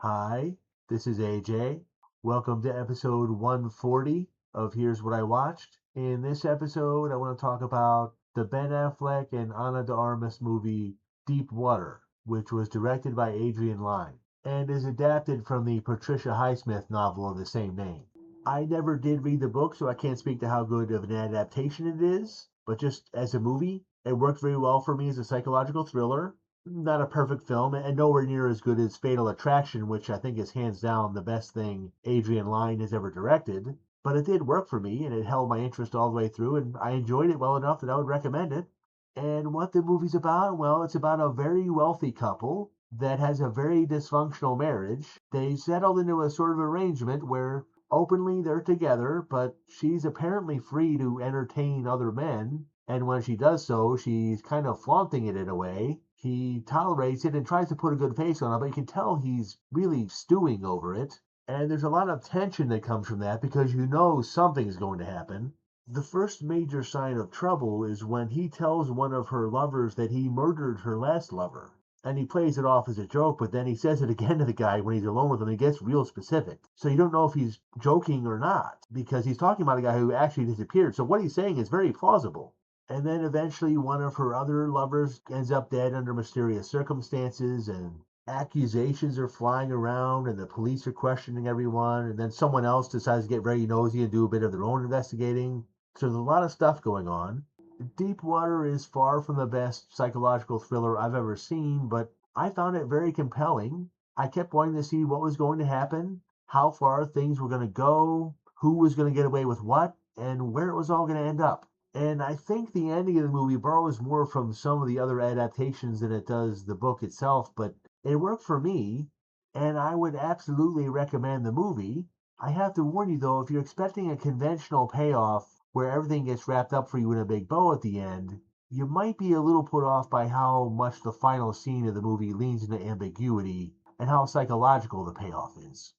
Hi, this is AJ. Welcome to episode 140 of Here's What I Watched. In this episode, I want to talk about the Ben Affleck and Ana de Armas movie Deep Water, which was directed by Adrian Lyne and is adapted from the Patricia Highsmith novel of the same name. I never did read the book, so I can't speak to how good of an adaptation it is, but just as a movie, it worked very well for me as a psychological thriller. Not a perfect film, and nowhere near as good as Fatal Attraction, which I think is hands down the best thing Adrian Lyne has ever directed. But it did work for me, and it held my interest all the way through, and I enjoyed it well enough that I would recommend it. And what the movie's about? Well, it's about a very wealthy couple that has a very dysfunctional marriage. They settled into a sort of arrangement where openly they're together, but she's apparently free to entertain other men. And when she does so, she's kind of flaunting it in a way. He tolerates it and tries to put a good face on it, but you can tell he's really stewing over it. And there's a lot of tension that comes from that because you know something's going to happen. The first major sign of trouble is when he tells one of her lovers that he murdered her last lover. And he plays it off as a joke, but then he says it again to the guy when he's alone with him. He gets real specific. So you don't know if he's joking or not because he's talking about a guy who actually disappeared. So what he's saying is very plausible. And then eventually one of her other lovers ends up dead under mysterious circumstances, and accusations are flying around, and the police are questioning everyone, and then someone else decides to get very nosy and do a bit of their own investigating. So there's a lot of stuff going on. Deep Water is far from the best psychological thriller I've ever seen, but I found it very compelling. I kept wanting to see what was going to happen, how far things were going to go, who was going to get away with what, and where it was all going to end up. And I think the ending of the movie borrows more from some of the other adaptations than it does the book itself, but it worked for me, and I would absolutely recommend the movie. I have to warn you though, if you're expecting a conventional payoff where everything gets wrapped up for you in a big bow at the end, you might be a little put off by how much the final scene of the movie leans into ambiguity and how psychological the payoff is.